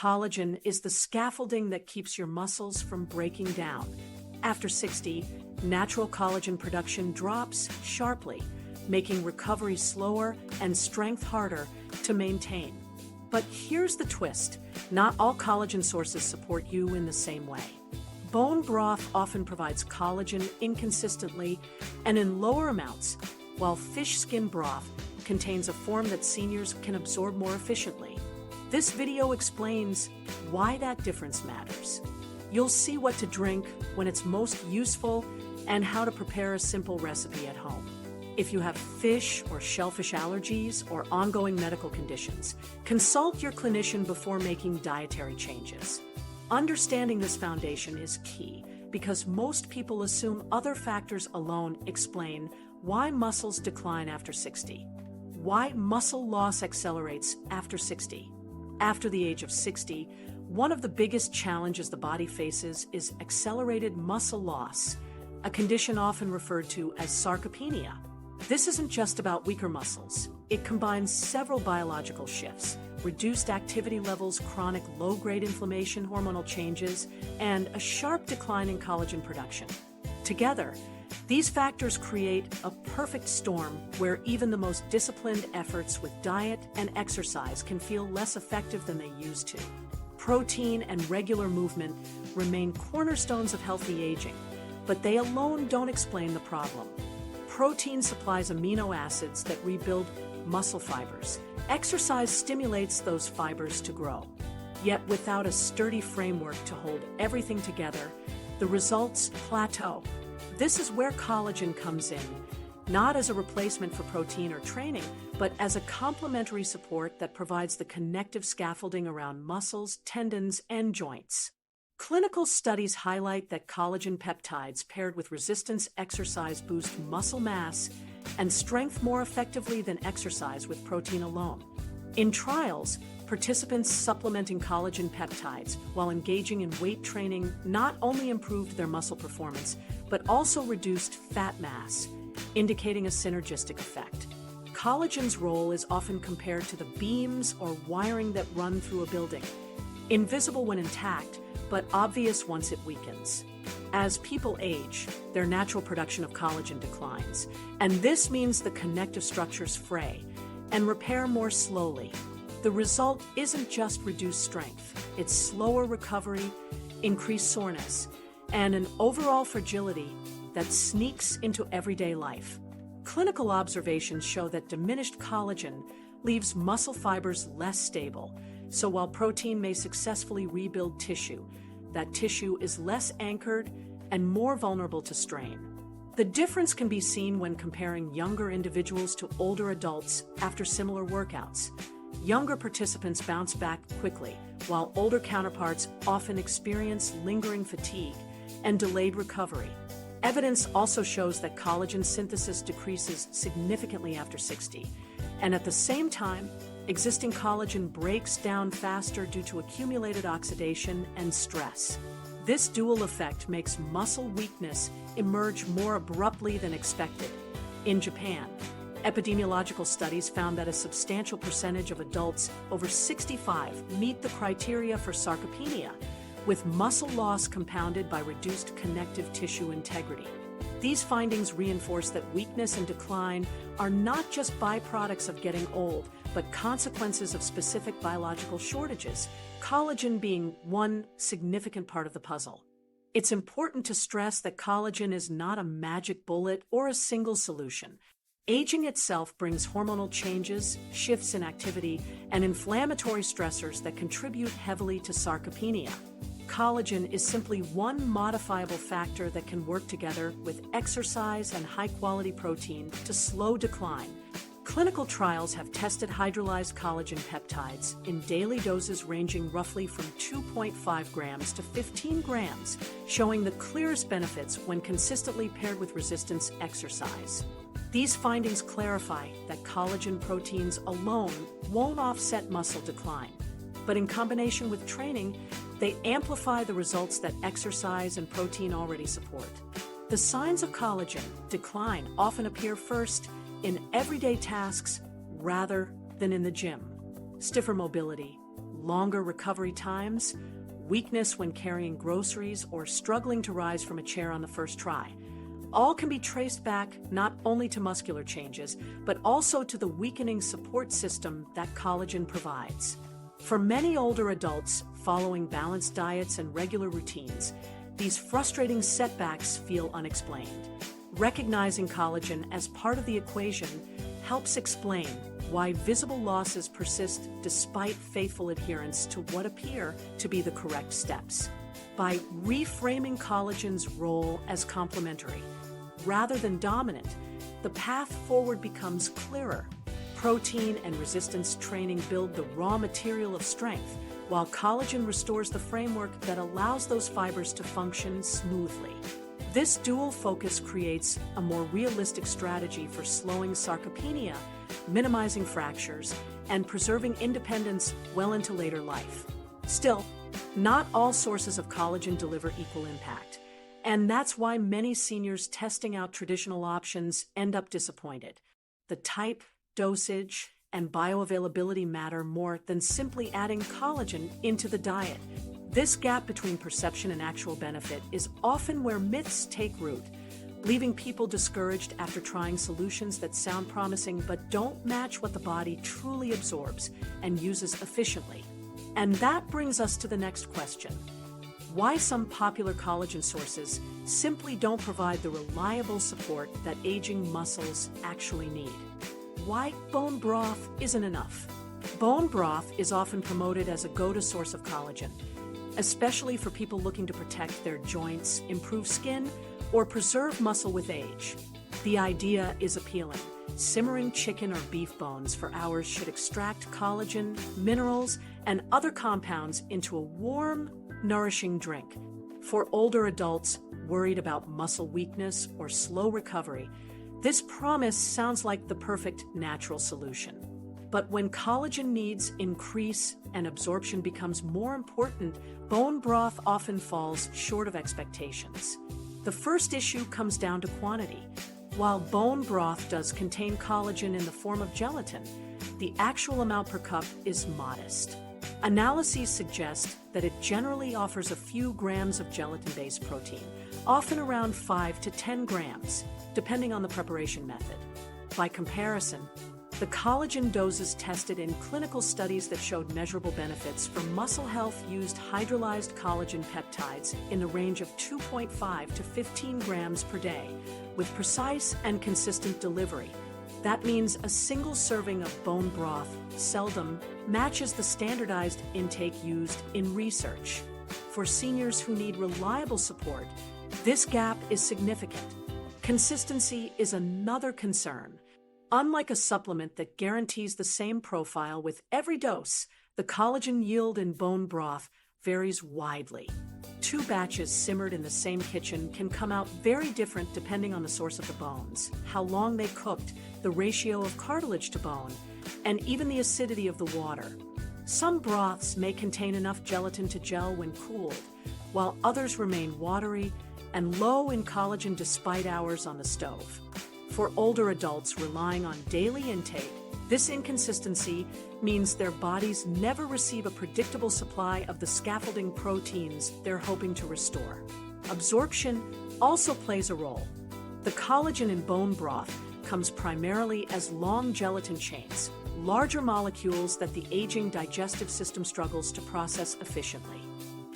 Collagen is the scaffolding that keeps your muscles from breaking down. After 60, natural collagen production drops sharply, making recovery slower and strength harder to maintain. But here's the twist. Not all collagen sources support you in the same way. Bone broth often provides collagen inconsistently and in lower amounts, while fish skin broth contains a form that seniors can absorb more efficiently. This video explains why that difference matters. You'll see what to drink, when it's most useful, and how to prepare a simple recipe at home. If you have fish or shellfish allergies or ongoing medical conditions, consult your clinician before making dietary changes. Understanding this foundation is key because most people assume other factors alone explain why muscles decline after 60. Why muscle loss accelerates after 60. After the age of 60, one of the biggest challenges the body faces is accelerated muscle loss, a condition often referred to as sarcopenia. This isn't just about weaker muscles. It combines several biological shifts, reduced activity levels, chronic low-grade inflammation, hormonal changes, and a sharp decline in collagen production. Together, these factors create a perfect storm where even the most disciplined efforts with diet and exercise can feel less effective than they used to. Protein and regular movement remain cornerstones of healthy aging, but they alone don't explain the problem. Protein supplies amino acids that rebuild muscle fibers. Exercise stimulates those fibers to grow. Yet without a sturdy framework to hold everything together, the results plateau. This is where collagen comes in, not as a replacement for protein or training, but as a complementary support that provides the connective scaffolding around muscles, tendons, and joints. Clinical studies highlight that collagen peptides paired with resistance exercise boost muscle mass and strength more effectively than exercise with protein alone. In trials, participants supplementing collagen peptides while engaging in weight training not only improved their muscle performance, but also reduced fat mass, indicating a synergistic effect. Collagen's role is often compared to the beams or wiring that run through a building, invisible when intact, but obvious once it weakens. As people age, their natural production of collagen declines, and this means the connective structures fray and repair more slowly. The result isn't just reduced strength, it's slower recovery, increased soreness, and an overall fragility that sneaks into everyday life. Clinical observations show that diminished collagen leaves muscle fibers less stable, so while protein may successfully rebuild tissue, that tissue is less anchored and more vulnerable to strain. The difference can be seen when comparing younger individuals to older adults after similar workouts. Younger participants bounce back quickly, while older counterparts often experience lingering fatigue and delayed recovery. Evidence also shows that collagen synthesis decreases significantly after 60, and at the same time, existing collagen breaks down faster due to accumulated oxidation and stress. This dual effect makes muscle weakness emerge more abruptly than expected. In Japan, epidemiological studies found that a substantial percentage of adults over 65 meet the criteria for sarcopenia, with muscle loss compounded by reduced connective tissue integrity. These findings reinforce that weakness and decline are not just byproducts of getting old, but consequences of specific biological shortages, collagen being one significant part of the puzzle. It's important to stress that collagen is not a magic bullet or a single solution. Aging itself brings hormonal changes, shifts in activity, and inflammatory stressors that contribute heavily to sarcopenia. Collagen is simply one modifiable factor that can work together with exercise and high-quality protein to slow decline. Clinical trials have tested hydrolyzed collagen peptides in daily doses ranging roughly from 2.5 grams to 15 grams, showing the clearest benefits when consistently paired with resistance exercise. These findings clarify that collagen proteins alone won't offset muscle decline, but in combination with training, they amplify the results that exercise and protein already support. The signs of collagen decline often appear first in everyday tasks rather than in the gym. Stiffer mobility, longer recovery times, weakness when carrying groceries, or struggling to rise from a chair on the first try. All can be traced back not only to muscular changes, but also to the weakening support system that collagen provides. For many older adults following balanced diets and regular routines, these frustrating setbacks feel unexplained. Recognizing collagen as part of the equation helps explain why visible losses persist despite faithful adherence to what appear to be the correct steps. By reframing collagen's role as complementary, rather than dominant, the path forward becomes clearer. Protein and resistance training build the raw material of strength, while collagen restores the framework that allows those fibers to function smoothly. This dual focus creates a more realistic strategy for slowing sarcopenia, minimizing fractures, and preserving independence well into later life. Still, not all sources of collagen deliver equal impact, and that's why many seniors testing out traditional options end up disappointed. The type, dosage, and bioavailability matter more than simply adding collagen into the diet. This gap between perception and actual benefit is often where myths take root, leaving people discouraged after trying solutions that sound promising but don't match what the body truly absorbs and uses efficiently. And that brings us to the next question: why some popular collagen sources simply don't provide the reliable support that aging muscles actually need. Why bone broth isn't enough. Bone broth is often promoted as a go-to source of collagen, especially for people looking to protect their joints, improve skin, or preserve muscle with age. The idea is appealing. Simmering chicken or beef bones for hours should extract collagen, minerals, and other compounds into a warm, nourishing drink. For older adults worried about muscle weakness or slow recovery, this promise sounds like the perfect natural solution. But when collagen needs increase and absorption becomes more important, bone broth often falls short of expectations. The first issue comes down to quantity. While bone broth does contain collagen in the form of gelatin, the actual amount per cup is modest. Analyses suggest that it generally offers a few grams of gelatin-based protein, often around 5 to 10 grams, depending on the preparation method. By comparison, the collagen doses tested in clinical studies that showed measurable benefits for muscle health used hydrolyzed collagen peptides in the range of 2.5 to 15 grams per day, with precise and consistent delivery. That means a single serving of bone broth seldom matches the standardized intake used in research. For seniors who need reliable support, this gap is significant. Consistency is another concern. Unlike a supplement that guarantees the same profile with every dose, the collagen yield in bone broth varies widely. 2 batches simmered in the same kitchen can come out very different depending on the source of the bones, how long they cooked, the ratio of cartilage to bone, and even the acidity of the water. Some broths may contain enough gelatin to gel when cooled, while others remain watery and low in collagen despite hours on the stove. For older adults relying on daily intake, this inconsistency means their bodies never receive a predictable supply of the scaffolding proteins they're hoping to restore. Absorption also plays a role. The collagen in bone broth comes primarily as long gelatin chains, larger molecules that the aging digestive system struggles to process efficiently.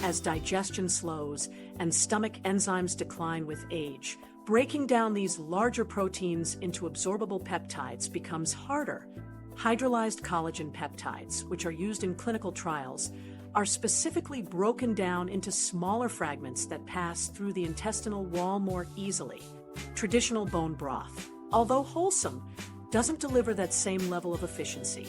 As digestion slows and stomach enzymes decline with age, breaking down these larger proteins into absorbable peptides becomes harder. Hydrolyzed collagen peptides, which are used in clinical trials, are specifically broken down into smaller fragments that pass through the intestinal wall more easily. Traditional bone broth, although wholesome, doesn't deliver that same level of efficiency.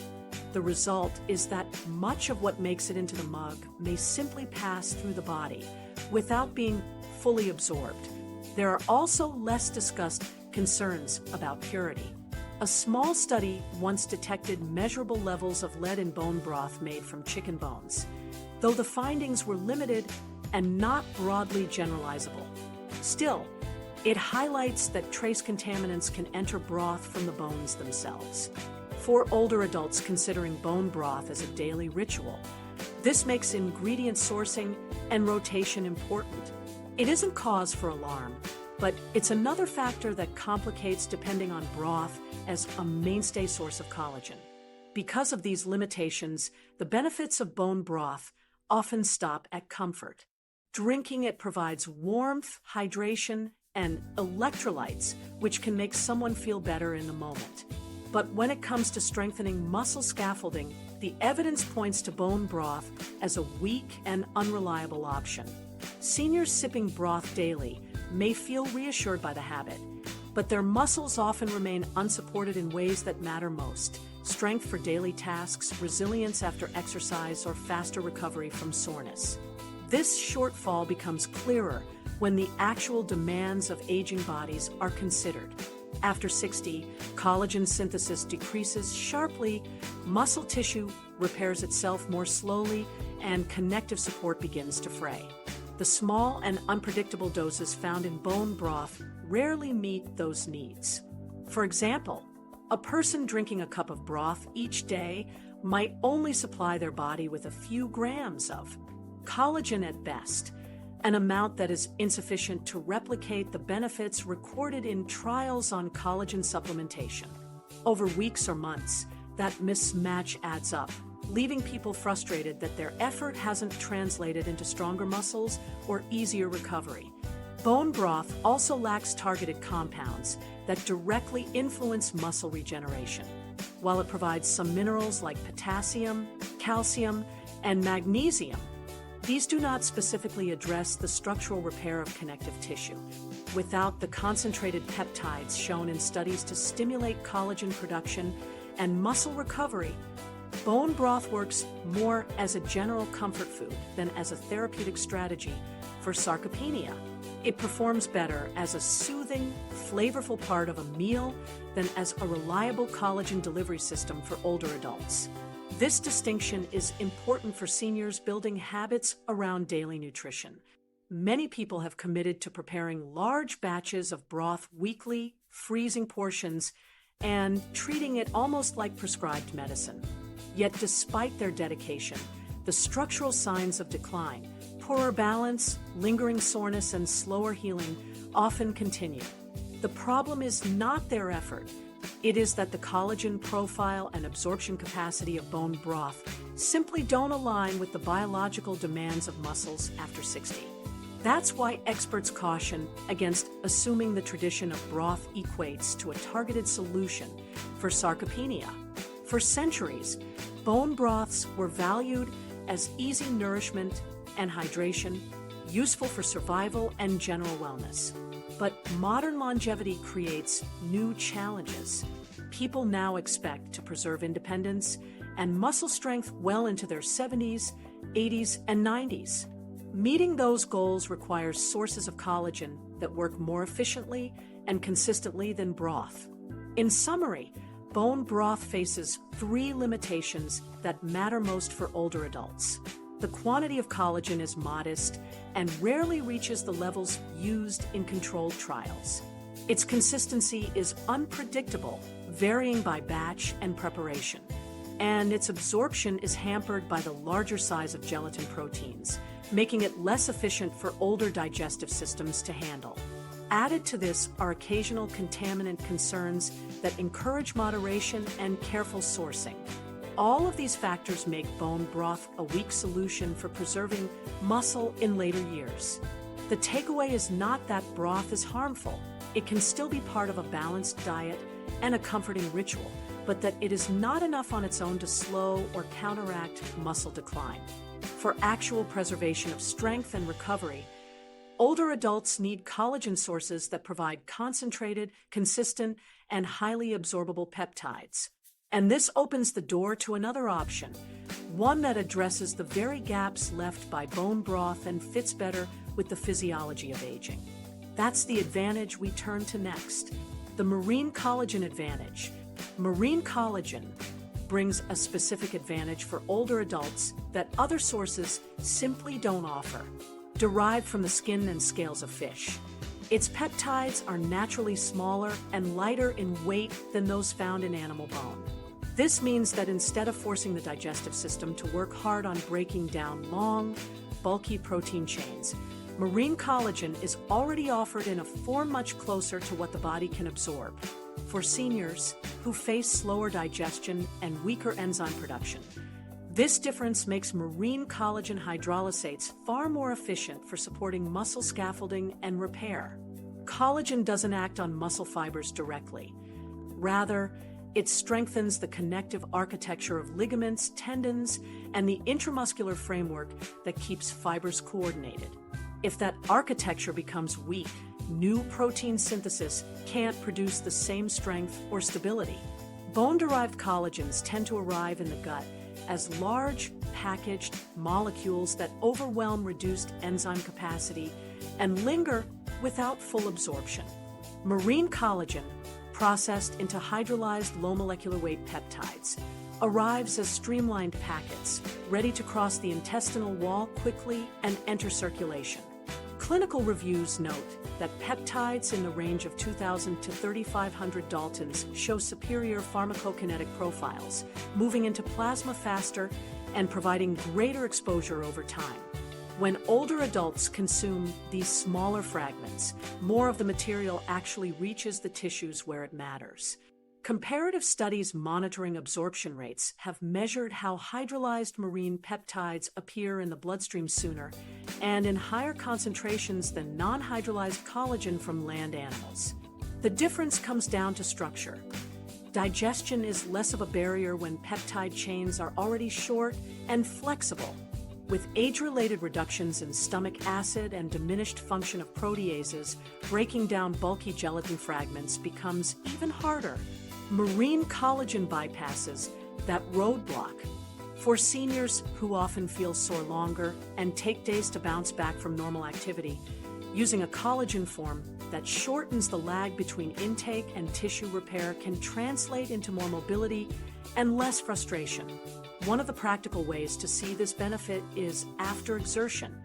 The result is that much of what makes it into the mug may simply pass through the body without being fully absorbed. There are also less discussed concerns about purity. A small study once detected measurable levels of lead in bone broth made from chicken bones, though the findings were limited and not broadly generalizable. Still, it highlights that trace contaminants can enter broth from the bones themselves. For older adults considering bone broth as a daily ritual, This makes ingredient sourcing and rotation important. It isn't cause for alarm, but it's another factor that complicates depending on broth as a mainstay source of collagen. Because of these limitations, the benefits of bone broth often stop at comfort. Drinking it provides warmth, hydration, and electrolytes, which can make someone feel better in the moment. But when it comes to strengthening muscle scaffolding, the evidence points to bone broth as a weak and unreliable option. Seniors sipping broth daily may feel reassured by the habit, but their muscles often remain unsupported in ways that matter most: strength for daily tasks, resilience after exercise, or faster recovery from soreness. This shortfall becomes clearer when the actual demands of aging bodies are considered. After 60, collagen synthesis decreases sharply, muscle tissue repairs itself more slowly, and connective support begins to fray. The small and unpredictable doses found in bone broth rarely meet those needs. For example, a person drinking a cup of broth each day might only supply their body with a few grams of collagen at best, an amount that is insufficient to replicate the benefits recorded in trials on collagen supplementation. Over weeks or months, that mismatch adds up, leaving people frustrated that their effort hasn't translated into stronger muscles or easier recovery. Bone broth also lacks targeted compounds that directly influence muscle regeneration. While it provides some minerals like potassium, calcium, and magnesium, these do not specifically address the structural repair of connective tissue. Without the concentrated peptides shown in studies to stimulate collagen production and muscle recovery, bone broth works more as a general comfort food than as a therapeutic strategy for sarcopenia. It performs better as a soothing, flavorful part of a meal than as a reliable collagen delivery system for older adults. This distinction is important for seniors building habits around daily nutrition. Many people have committed to preparing large batches of broth weekly, freezing portions, and treating it almost like prescribed medicine. Yet despite their dedication, the structural signs of decline, poorer balance, lingering soreness, and slower healing often continue. The problem is not their effort. It is that the collagen profile and absorption capacity of bone broth simply don't align with the biological demands of muscles after 60. That's why experts caution against assuming the tradition of broth equates to a targeted solution for sarcopenia. For centuries, bone broths were valued as easy nourishment and hydration, useful for survival and general wellness. But modern longevity creates new challenges. People now expect to preserve independence and muscle strength well into their 70s, 80s, and 90s. Meeting those goals requires sources of collagen that work more efficiently and consistently than broth. In summary, bone broth faces 3 limitations that matter most for older adults. The quantity of collagen is modest and rarely reaches the levels used in controlled trials. Its consistency is unpredictable, varying by batch and preparation. And its absorption is hampered by the larger size of gelatin proteins, making it less efficient for older digestive systems to handle. Added to this are occasional contaminant concerns that encourage moderation and careful sourcing. All of these factors make bone broth a weak solution for preserving muscle in later years. The takeaway is not that broth is harmful. It can still be part of a balanced diet and a comforting ritual, but that it is not enough on its own to slow or counteract muscle decline. For actual preservation of strength and recovery, older adults need collagen sources that provide concentrated, consistent, and highly absorbable peptides. And this opens the door to another option, one that addresses the very gaps left by bone broth and fits better with the physiology of aging. That's the advantage we turn to next, the marine collagen advantage. Marine collagen brings a specific advantage for older adults that other sources simply don't offer. Derived from the skin and scales of fish, its peptides are naturally smaller and lighter in weight than those found in animal bone. This means that instead of forcing the digestive system to work hard on breaking down long, bulky protein chains, marine collagen is already offered in a form much closer to what the body can absorb. For seniors who face slower digestion and weaker enzyme production, this difference makes marine collagen hydrolysates far more efficient for supporting muscle scaffolding and repair. Collagen doesn't act on muscle fibers directly. Rather, it strengthens the connective architecture of ligaments, tendons, and the intramuscular framework that keeps fibers coordinated. If that architecture becomes weak, new protein synthesis can't produce the same strength or stability. Bone-derived collagens tend to arrive in the gut as large, packaged molecules that overwhelm reduced enzyme capacity and linger without full absorption. Marine collagen, processed into hydrolyzed low-molecular weight peptides, arrives as streamlined packets, ready to cross the intestinal wall quickly and enter circulation. Clinical reviews note that peptides in the range of 2,000 to 3,500 Daltons show superior pharmacokinetic profiles, moving into plasma faster and providing greater exposure over time. When older adults consume these smaller fragments, more of the material actually reaches the tissues where it matters. Comparative studies monitoring absorption rates have measured how hydrolyzed marine peptides appear in the bloodstream sooner and in higher concentrations than non-hydrolyzed collagen from land animals. The difference comes down to structure. Digestion is less of a barrier when peptide chains are already short and flexible. With age-related reductions in stomach acid and diminished function of proteases, breaking down bulky gelatin fragments becomes even harder. Marine collagen bypasses that roadblock. For seniors who often feel sore longer and take days to bounce back from normal activity, using a collagen form that shortens the lag between intake and tissue repair can translate into more mobility and less frustration. One of the practical ways to see this benefit is after exertion.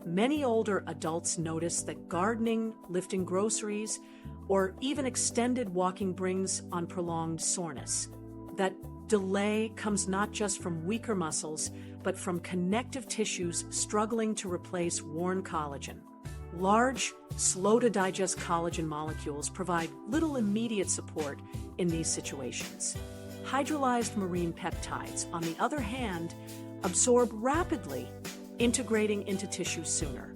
Many older adults notice that gardening, lifting groceries, or even extended walking brings on prolonged soreness. That delay comes not just from weaker muscles, but from connective tissues struggling to replace worn collagen. Large, slow-to-digest collagen molecules provide little immediate support in these situations. Hydrolyzed marine peptides, on the other hand, absorb rapidly, integrating into tissue sooner.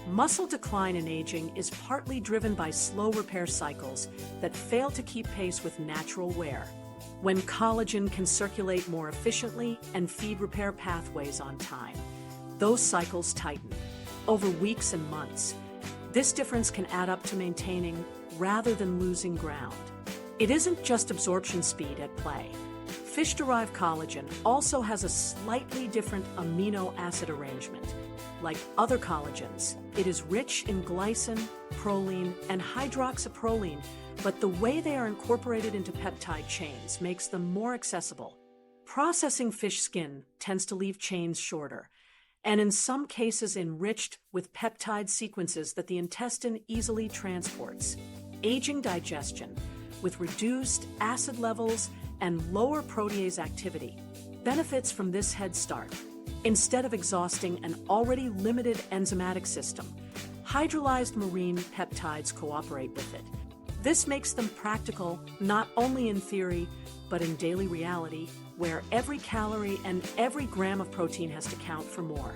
Muscle decline in aging is partly driven by slow repair cycles that fail to keep pace with natural wear. When collagen can circulate more efficiently and feed repair pathways on time, those cycles tighten over weeks and months. This difference can add up to maintaining rather than losing ground. It isn't just absorption speed at play. Fish-derived collagen also has a slightly different amino acid arrangement. Like other collagens, it is rich in glycine, proline, and hydroxyproline, but the way they are incorporated into peptide chains makes them more accessible. Processing fish skin tends to leave chains shorter, and in some cases enriched with peptide sequences that the intestine easily transports. Aging digestion, with reduced acid levels and lower protease activity, benefits from this head start. Instead of exhausting an already limited enzymatic system, hydrolyzed marine peptides cooperate with it. This makes them practical not only in theory, but in daily reality, where every calorie and every gram of protein has to count for more.